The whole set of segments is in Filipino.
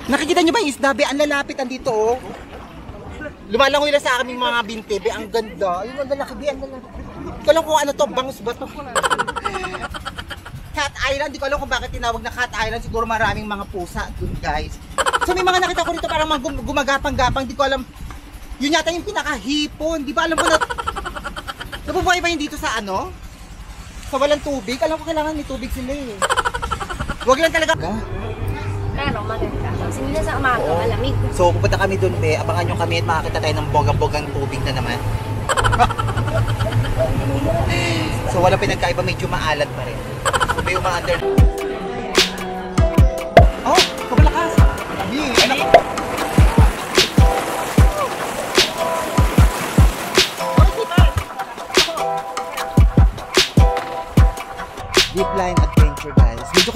Nakikita nyo ba yung isda, be? Ang lalapit andito, oh. Lumalangoy na sa aming mga binte, be. Ang ganda. Ayun, ang lalaki, be. Ang lalaki. Hindi ko alam kung ano to, bangus ba to? Cat Island, di ko alam kung bakit tinawag na Cat Island. Siguro maraming mga pusa dun, guys. So may mga nakita ko rito parang mga gumagapang-gapang. Di ko alam. Yun yata yung pinakahipon. Di ba alam ko na... Nabubuhay ba yun dito sa ano? Sa walang tubig? Alam ko kailangan may tubig sila eh. Huwag lang talaga. Pero maganda. Kasi nila sa umaga, malamig. So pupunta kami dun, be. Abangan nyo kami at makakita tayo ng bogang-bogang tubig na naman. So walang pinagkaiba, medyo maalat pa rin. So may mga under... Oh! Kabalakas! Anak! Deep line adventure, guys. Medyo...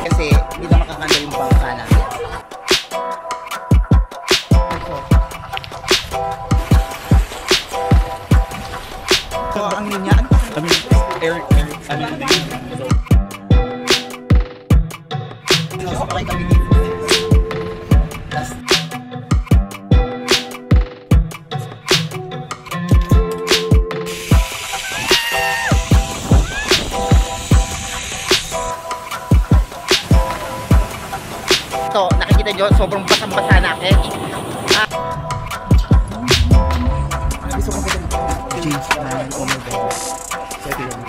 Kasi hindi na makakanda yung bangka namin. So, ang linya, ano? Eric, ano yung Okay kami dito. So, nakikita nyo, sobrang basang-basa natin. Gusto ko ba change na oh my god. So, ito yun.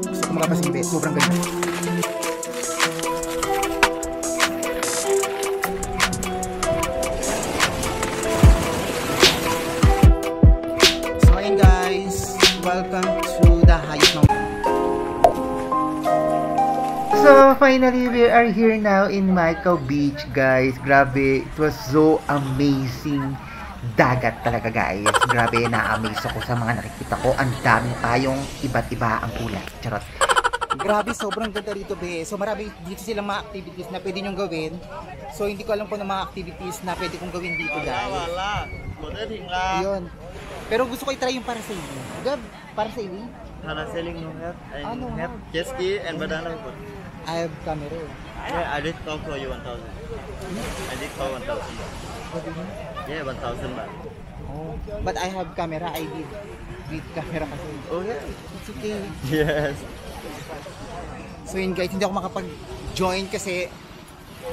Gusto ko makapasimbe. Sobrang ganda. So, ayan guys. Welcome to the highest mountain. So finally, we are here now in Maikaw Beach, guys. Grabe, it was so amazing. Dagat talaga, guys. Grabe, na-amaze ako sa mga nakikita ko. Ang daming tayong iba't iba ang kulay. Charot. Grabe, sobrang ganda rito, be. So marami dito silang mga activities na pwede nyong gawin. So hindi ko alam kung mga activities na pwede kong gawin dito, guys. Ayun. Pero gusto ko i-try yung parasailing. Gab, parasailing? Parasailing no have. I Ano? have jet ski and banana boat. I have camera. Yeah, I did talk for you 1,000. I did call 1,000. Yeah, 1,000 baht. Oh, but I have camera. I did with camera kasi. Oh yeah. It's okay. Yes. So yun guys, hindi ako makapag-join kasi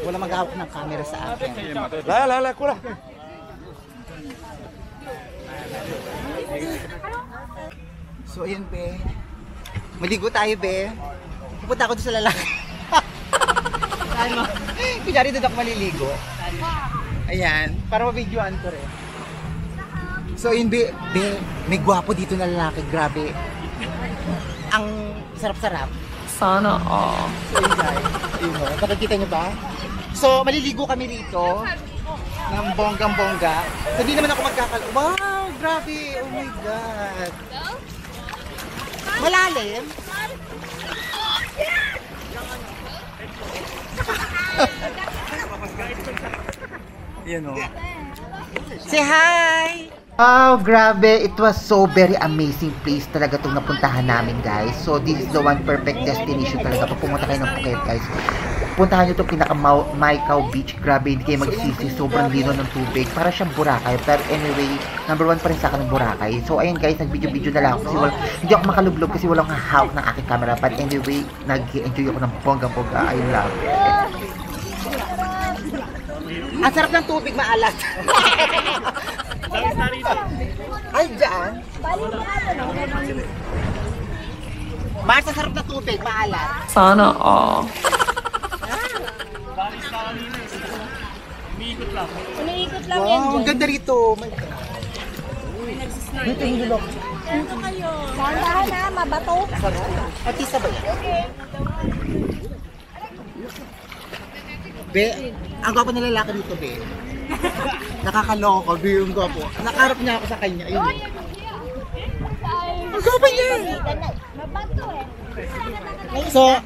wala maghahawak ng camera sa akin. La, kura. So ayun, be. Maligo tayo, be. Pupunta ako doon sa lalaki. Ano? Kunyari doon ako maliligo. Ayan, para ma-videoan ko rin. So yun, be, may gwapo dito na lalaki. Grabe. Ang sarap-sarap. Sana all. So yun guys, ayun o. Nakikita nyo ba? So maliligo kami rito ng bonggang-bongga. So di naman ako wow, grabe. Oh my God. Malalim. Yan o. Say hi! Wow, grabe. It was so very amazing place talaga itong napuntahan namin, guys. So, this is the one perfect destination talaga. Pag pumunta kayo ng Phuket, guys, puntahan nyo itong pinaka-Maikaw Beach. Grabe, hindi kayo magsisi. Sobrang lino ng tubig. Para siyang Boracay. Pero anyway, number 1 pa rin sa akin ng Boracay. So, ayun guys, nag-video-video na lang ako. Kasi hindi ako makalublog kasi walang hahawak ng aking camera. But anyway, nag-enjoy ako ng bonggang-bongga. I love it. Ang sarap ng tubig, maalat. Ay, dyan. Mars, ang sarap ng tubig, maalat. Sana all. Umiikot lang yan. Wow, ang ganda rito. Dito yung dulok. Dito kayo. Sandahan na, mabato. Artista ba yan? Be, ang gwapo na lalaki dito, be. Nakakaloko, be, yung gwapo. Nakaharap niya ako sa kanya. Ayun. Ang gwapo niya! Mabato eh. So,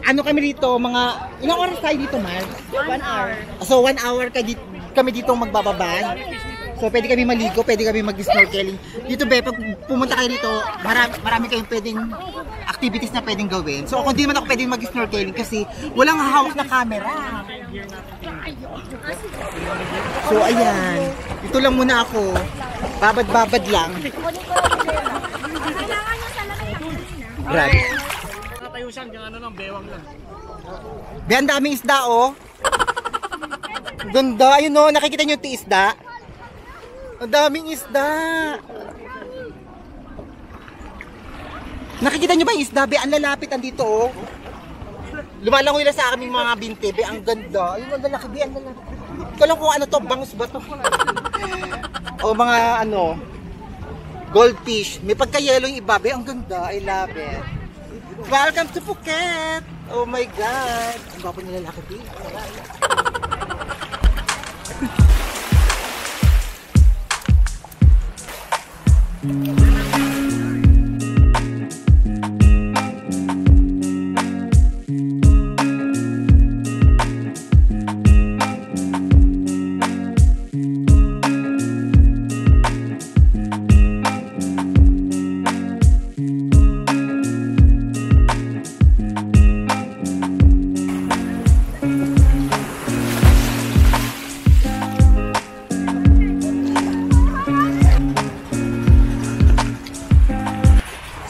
ano kami dito, mga, ilang oras tayo dito, Mar? 1 hour. So, 1 hour kami dito magbababa. So, pwede kami maligo, pwede kami mag-snorkeling. Dito, be, pag pumunta kayo dito, marami kayong pwedeng activities na pwedeng gawin. So, ako hindi naman ako pwedeng mag-snorkeling kasi walang hawak na camera. So, ayan. Ito lang muna ako. Babad-babad lang. Grabe. Nakatayusan, yung ano lang, bewang lang. Be, ang daming isda, oh. Ganda, ayun oh, nakikita nyo yung isda? Ang daming isda. Nakikita nyo ba yung isda, be? Ang lalapit, andito, oh. Lumalangoy lang sa aming mga binte, be. Ang ganda. Ayun, ang lalaki, be. Ang lalaki. Ikaw lang kung ano to, bangus ba to? O mga, ano, goldfish. May pagka-yellow yung iba, be. Ang ganda. I love it. Welcome to Phuket! Oh my God! Ang gwapo nila lalaki, be.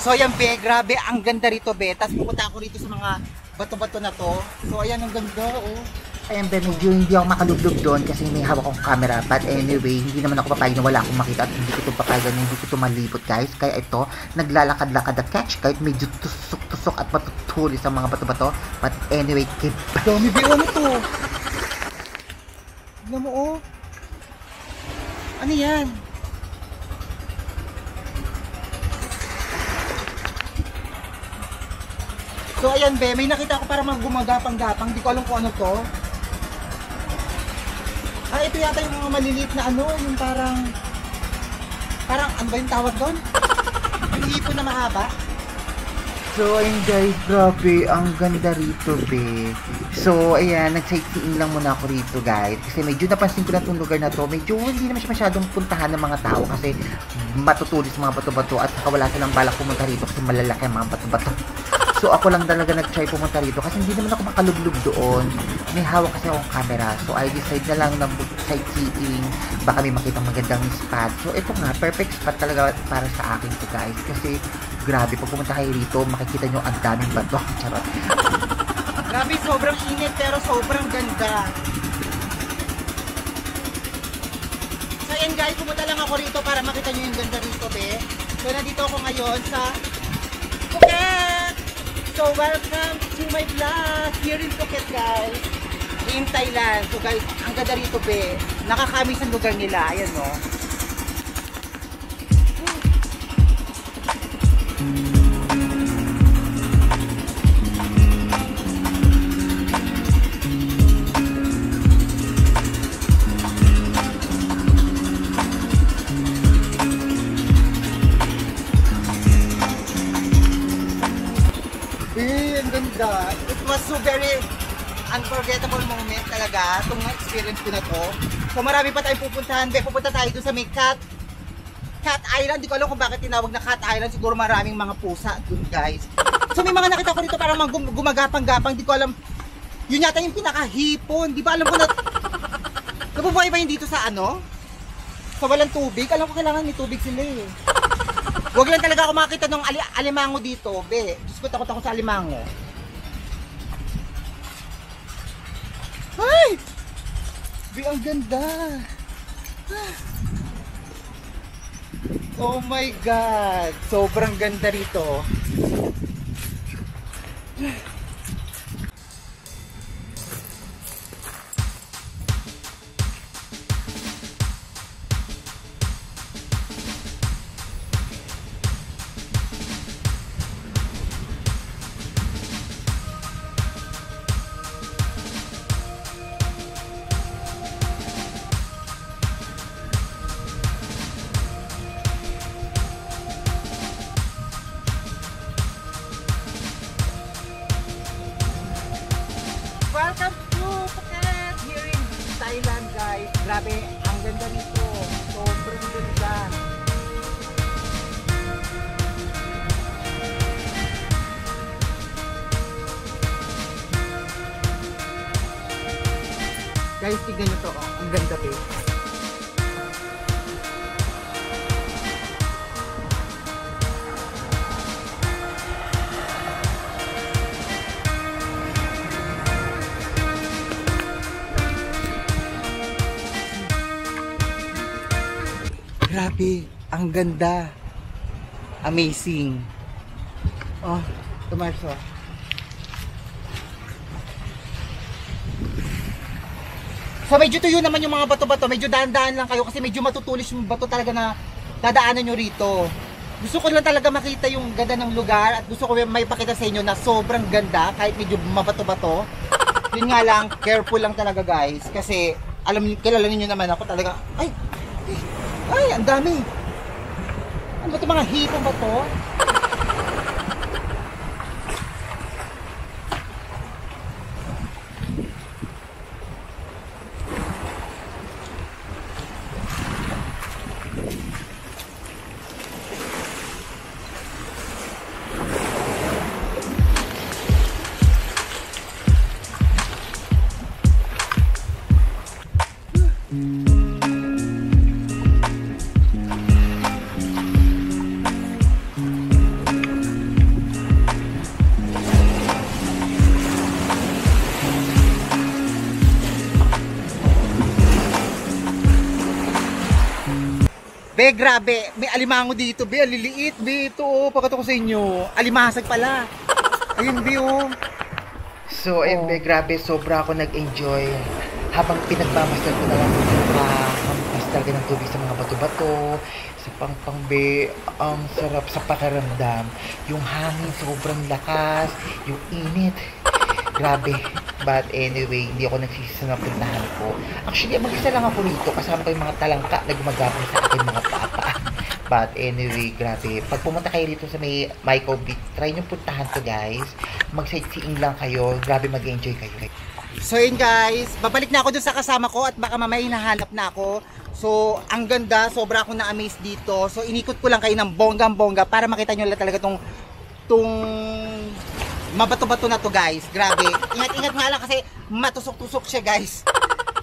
So ayan, be, grabe, ang ganda rito, be. Tapos pupunta ako rito sa mga bato-bato na to. So ayan, ang ganda, oh. Ayan, be, medyo hindi ako makalublog doon kasi may hawak akong camera. But anyway, hindi naman ako papayag na wala akong makita at hindi ko ito papayagan, hindi ko ito malipot, guys. Kaya ito, naglalakad-lakad at catch kahit medyo tusok-tusok at matutuli sa mga bato-bato. But anyway, keep... Dami, be, ano to? Tignan mo, oh. Ano yan? So ayan, be, may nakita ko para gumagapang-gapang, di ko alam kung ano to. Ah, ito yata yung mga maliliit na ano, yung parang ano ba yung tawag doon? Yung hipon na mahaba. So ayun guys, grabe, ang ganda rito, be. So ayan, nag-sightseeing lang muna ako rito, guys. Kasi medyo napansin ko na itong lugar na to, medyo hindi naman siya masyadong puntahan ng mga tao kasi matutulis mga bato-bato at saka wala silang balak pumunta rito kasi malalaki ang mga bato-bato. So ako lang talaga nag-try pumunta rito kasi hindi naman ako makalublog doon. May hawak kasi akong camera. So I decide na lang na sightseeing. Baka may makita magandang spot. So ito nga, perfect spot talaga para sa akin to, guys. Kasi grabe, pag pumunta kayo rito, makikita nyo ang daming bato. Charot. Grabe, sobrang init pero sobrang ganda. So yan guys, pumunta lang ako rito para makita nyo yung ganda rito, be. So nandito ako ngayon sa Phuket! So welcome to my vlog here in Phuket, guys, in Thailand. So guys, ang ganda rito, be. Nakakamis ang lugar nila. Ayan, no. Ang ganda. It was so very unforgettable moment talaga itong experience ko na to. So marami pa tayong pupuntahan. Pupunta tayo doon sa may Cat Island. Di ko alam kung bakit tinawag na Cat Island. Siguro maraming mga pusa doon, guys. So may mga nakita ko dito parang gumagapang-gapang. Di ko alam. Yun yata yung pinakahipon. Di ba alam ko na nabubuhay ba yun dito sa ano? Sa walang tubig? Alam ko kailangan may tubig sila eh. Huwag lang talaga ako makakita ng alimango dito, be. Diyos ko, takot ako sa alimango. Ay! Be, ang ganda. Oh my God. Sobrang ganda rito. Welcome to Phuket here in Thailand, guys. Grabe, ang ganda nito. Sobrang ganda. Guys, tignan nyo to. Oh. Ang ganda, babe. Grabe, ang ganda. Amazing. Oh, tumarso. So medyo tuyo naman yung mga bato-bato. Medyo daan-daan lang kayo kasi medyo matutulis yung bato talaga na dadaanan nyo rito. Gusto ko lang talaga makita yung ganda ng lugar at gusto ko may pakita sa inyo na sobrang ganda kahit medyo mabato-bato. Yun nga lang, careful lang talaga guys kasi kilala niyo naman ako talaga. Ay, ang dami. Ano ba ito, mga hipon ba ito? Be, grabe. May alimango dito, be. Aliliit, be. Ito, oh. Pagkato ko sa inyo. Alimasag pala. Ayun, be, oh. So, ayun, be. Grabe. Sobra ako nag-enjoy. Habang pinagmamasal ko na lang hampas talaga ng tubig sa mga bato-bato. Sa pangpang, be. Ang sarap sa pakiramdam. Yung hangin, sobrang lakas. Yung init. Grabe. But anyway, hindi ako nagsisisa na puntahan ko. Actually, mag-isa lang ako rito. Kasama ko yung mga talangka na gumagapon sa akin mga papa. But anyway, grabe. Pag pumunta kayo dito sa may Myco Beach, try nyo puntahan to guys. Mag-sightseeing lang kayo. Grabe, mag-enjoy kayo. So yun guys, babalik na ako dun sa kasama ko at baka mamaya hinahanap na ako. So, ang ganda. Sobra akong na-amaze dito. So, inikot ko lang kayo ng bonggang-bongga para makita nyo lang talaga tong mabato-bato na to guys. Grabe. Ingat-ingat nga lang kasi matusok-tusok siya guys.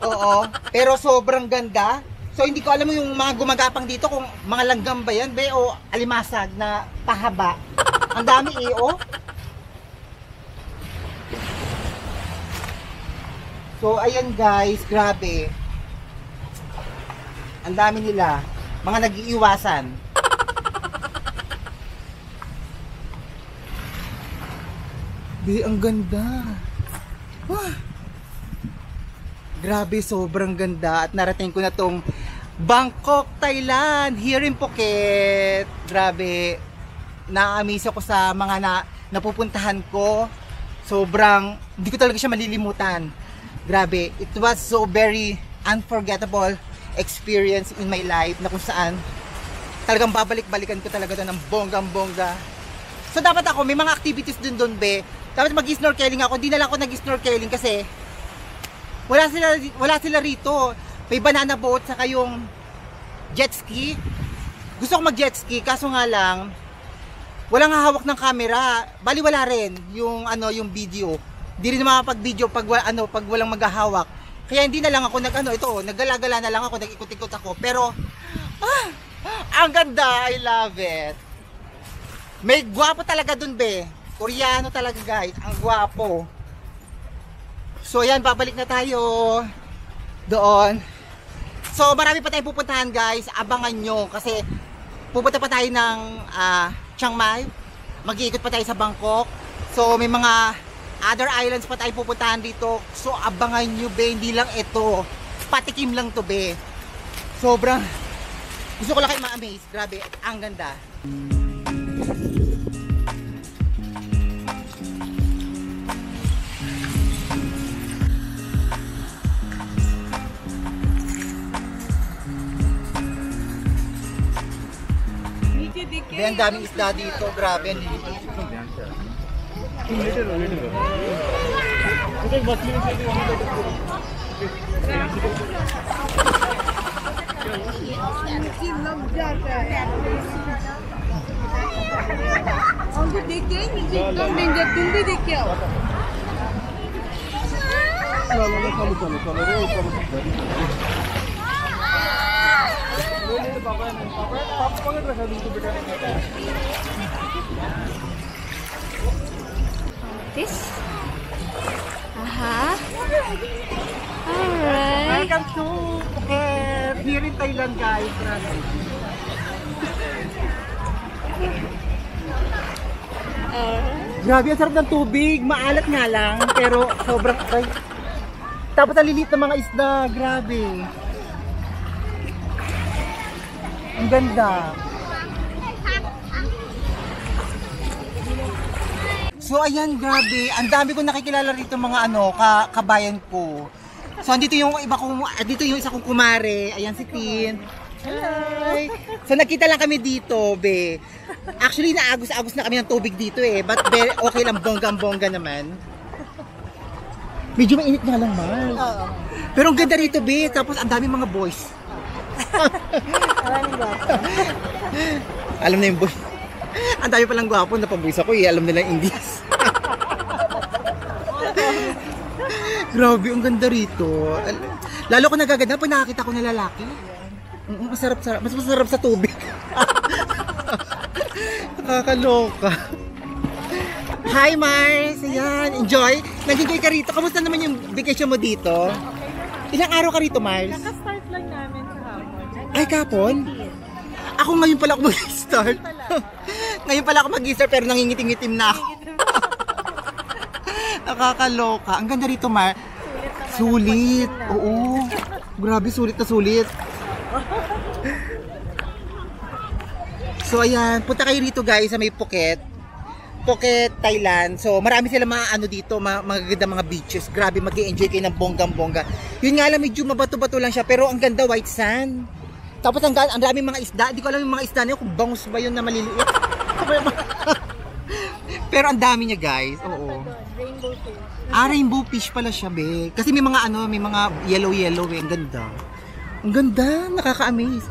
Oo. Pero sobrang ganda. So hindi ko alam yung mga gumagapang dito kung mga langgam ba yan be o alimasag na pahaba. Ang dami eh oh. So ayan guys. Grabe. Ang dami nila. Mga nag-iiwasan. Be, ang ganda. Grabe, sobrang ganda. At narating ko na tong Bangkok, Thailand. Here in Phuket. Grabe. Na-amaze ako sa mga napupuntahan ko. Sobrang, hindi ko talaga siya malilimutan. Grabe. It was so very unforgettable experience in my life na kung saan talagang babalik-balikan ko talaga doon ng bonggang-bongga. So dapat ako, may mga activities doon be. Dapat mag-snorkeling ako. Hindi na lang ako nag-snorkeling kasi wala sila rito. May banana boat saka yung jet ski. Gusto ko mag-jet ski kaso nga lang walang hahawak ng camera. Bali wala rin yung yung video. Hindi rin makapag-video pag walang maghahawak. Kaya hindi na lang ako naggala-gala na lang ako, nag-ikot-ikot ako. Pero ang ganda, I love it. May gwapo talaga dun be. Koreano talaga guys, ang gwapo. So yan, babalik na tayo doon. So marami pa tayong pupuntahan guys, abangan nyo kasi pupunta pa tayo ng Chiang Mai, mag-iikot pa tayo sa Bangkok. So may mga other islands pa tayo pupuntahan dito. So abangan nyo be, hindi lang ito, patikim lang to be. Sobrang gusto ko lang kayo ma-amaze. Grabe, ang ganda. Ang daming isda dito, grabe. Okay, but you say you want to हमको देखेंगे एकदम डेंजर तुम भी देखिए आओ This? Alright. Welcome to Phuket! Here in Thailand, guys. Grabe, ang sarap ng tubig. Maalat nga lang, pero sobrang... Ay. Tapos ang lilit ng mga isda. Grabe. Ang ganda. So ayan, grabe. Ang dami ko nakikilala rito mga kabayan ko. So andito yung isa kong kumare. Ayan si Tin. Hi. So nakita lang kami dito, be. Actually naagos-agos na kami ng tubig dito eh. But okay lang, bonggang-bongga naman. Medyo mainit nga lang, Mars. Pero ang ganda rito, be. Tapos ang dami mga boys. Alam na yung boy. Ang dami palang gwapo na pambuwis ako eh. Alam nila yung English. Grabe, ang ganda rito. Lalo ko nagaganda pag nakakita ko na lalaki. Masarap-sarap. Mas masarap sa tubig. Nakakaloka. Hi Mars! Ayan, enjoy. Nag-enjoy ka rito. Kamusta naman yung vacation mo dito? Ilang araw ka rito, Mars? Naka-start lang namin sa hapon. Ay, kapon? Ako ngayon pala ako mag-start. Ngayon pala ako mag-start pero nangingitim-ngitim na ako. Nakakaloka. Ang ganda rito, Mar. Sulit. Oo. Grabe, sulit na sulit. So, ayan. Punta kayo rito, guys, sa may Phuket. Phuket, Thailand. So, marami sila mga dito, magaganda mga beaches. Grabe, mag-i-enjoy kayo ng bonggang-bongga. Yun nga lang, medyo mabato-bato lang siya. Pero ang ganda, white sand. Tapos ang daming mga isda. Hindi ko alam yung mga isda niyo kung bangus ba yun na maliliit. Pero ang dami niya, guys. Oo. Rainbow fish. Rainbow fish pala siya, be. Kasi may mga may mga yellow eh. Ang ganda. Ang ganda, nakaka-amaze.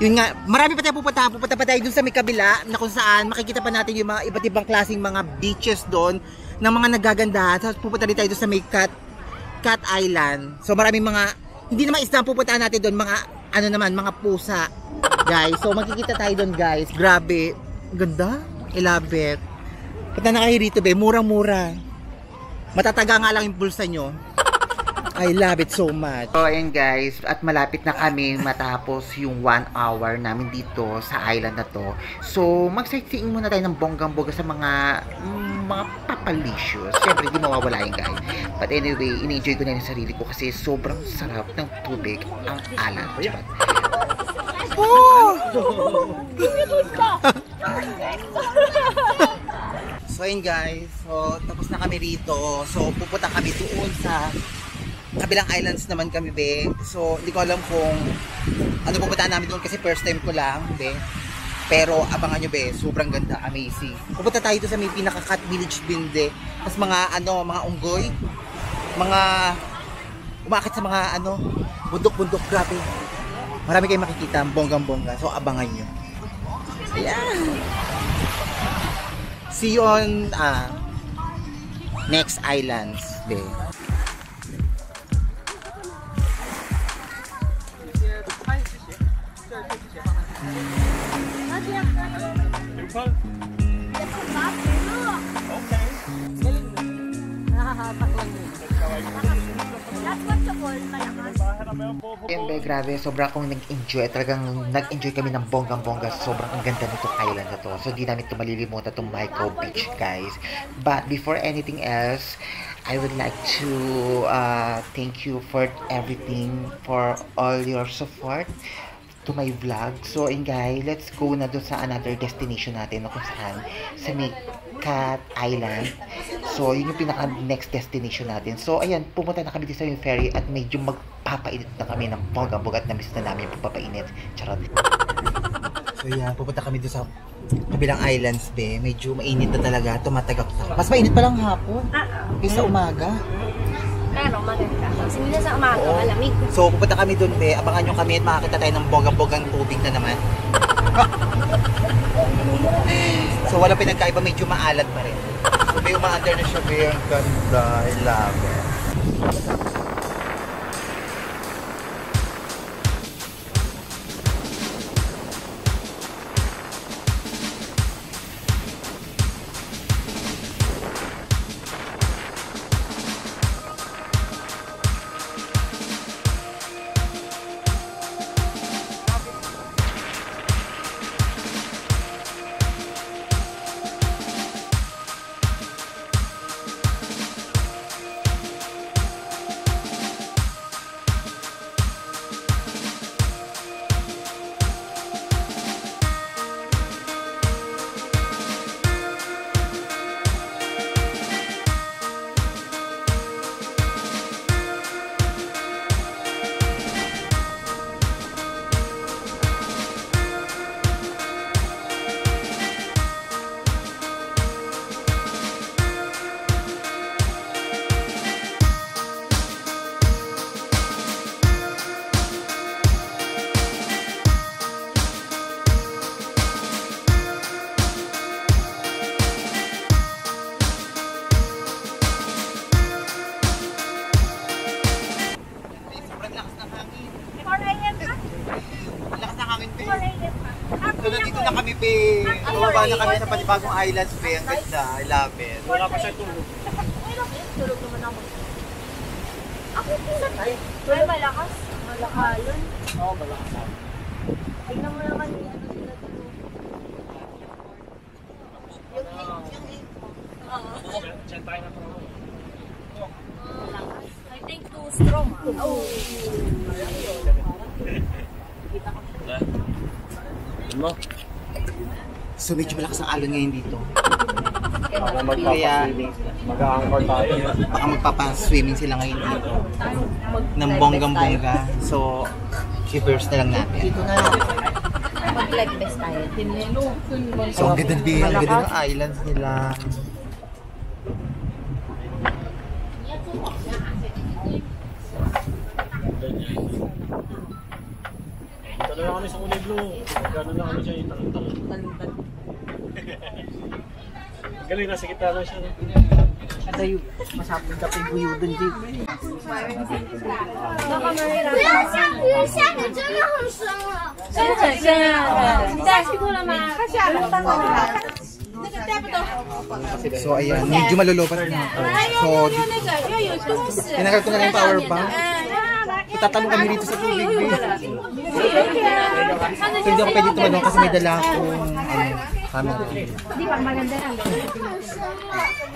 Yun nga, marami pa tayo pupunta. Pupunta pa tayo dun sa may kabila na kung saan makikita pa natin yung mga iba't ibang klaseng mga beaches doon ng mga nagaganda. Tapos pupunta din tayo dun sa may Cat Island. So maraming mga, hindi naman isda pupuntahan natin doon, mga mga pusa, guys. So makikita tayo doon, guys. Grabe, ganda. I love it. Punta na kayo rito, be. Murang-mura. Matataga nga lang yung bulsa nyo. I love it so much. So ayun, guys, at malapit na kami matapos yung 1 hour namin dito sa island na to. So mag-sightseeing muna tayo ng bonggang-bongga sa mga papalicious. Siyempre, di mawawala yun, guys. But anyway, in-enjoy ko na yung sarili ko kasi sobrang sarap ng tubig, ang alat. Oh! So ayun, guys. So tapos na kami rito. So pupunta kami doon sa kabilang islands naman kami, be. So hindi ko alam kung ano pupuntahan namin doon kasi first time ko lang, be. Pero abangan nyo, be, sobrang ganda, amazing. Pupunta tayo doon sa may pinaka-cat village din, be. Tapos mga mga unggoy, mga umakit sa mga bundok-bundok, grabe. Marami kayong makikita, bonggang-bongga. So abangan nyo. Ayan. See you on next islands, be. Siyempre, grabe, sobrang akong nag-enjoy. Talagang nag-enjoy kami ng bonggang-bongga. Sobrang ang ganda nitong island na to. So, di namin ito malilimutan itong Micro Beach, guys. But before anything else, I would like to thank you for everything, for all your support to my vlog. So, and guys, let's go na doon sa another destination natin, no, kung saan sa may Cat Island. So, yun yung pinaka next destination natin. So, ayan, pumunta na kami dito sa yung ferry at medyo magpapainit na kami ng bonggang-bongga at na-miss na namin yung pagpapainit. Charot. So, ayan, pupunta kami dito sa kabilang islands, be. Medyo mainit na talaga, tumatagap na. Mas mainit pa lang hapon. Kaysa umaga. Pero maganda. Kasi minsan sa umaga, malamig. So, pupunta kami dun, be. Abangan nyo kami at makakita tayo ng bogang-bogang tubig na naman. So, wala pinagkaiba. Medyo maalat pa rin. So, may umaandar na siya, be. Ang ganda. I love it. So, nandito na kami, be. Bumaba na kami sa panibagong islands, be. Ang ganda. I love it. Wala pa siya tulog. Tulog naman ako. Ako pinat. Ay, malakas. Malakalon. Oo, malakas ako. Tignan mo naman yung ano sila tulog. Diyan tayo na pro. I think too strong. Oh. Ano? So, medyo malakas ang alon ngayon dito. Baka Kaya, mag-a-anchor tayo. baka magpapa-swimming sila ngayon dito. Ng bonggang-bongga. So, shivers na lang natin. Mag-leg best tayo. So, ang ganda, be. Ang ganda ng islands nila. Dito na kami sa Kulay Blue. Gano'n na kami siya yung talong-talong. Galing, nasa kita na siya. Adayo, masapong ka pa'y buyudan dito. 下面真的很深啊！真的很深啊！你带去过了吗？他下来了。那个带不动。 So, ayan. Medyo malulupat na ako. So, 那个要有东西。 tinagal ko na lang yung power bank. Tatanong kami rito sa tubig, be. So, hindi ako pwede tumalong kasi may dala akong camera. Di ba maganda lang?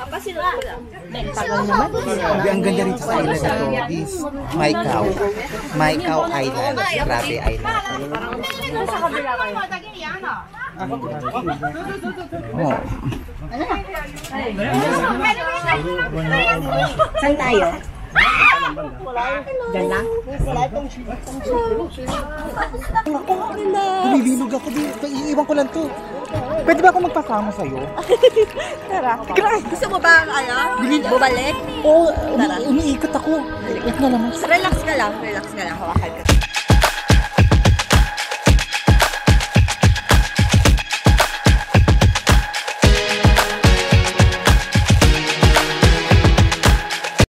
Kasi Tagal naman. Ang ganda rito sa island na to is Maicao. Maicao Island. Grabe island. sa kabila kayo. Oh. Saan tayo? Diyan lang? Bumibilog ako dito. Iiwan ko lang to. Pwede ba ako magpasama sa'yo? Tara. Gusto mo ba bumalik? Oo, umiikot ako. Wait na lang. Relax ka lang. Relax ka lang. Hawakan ka.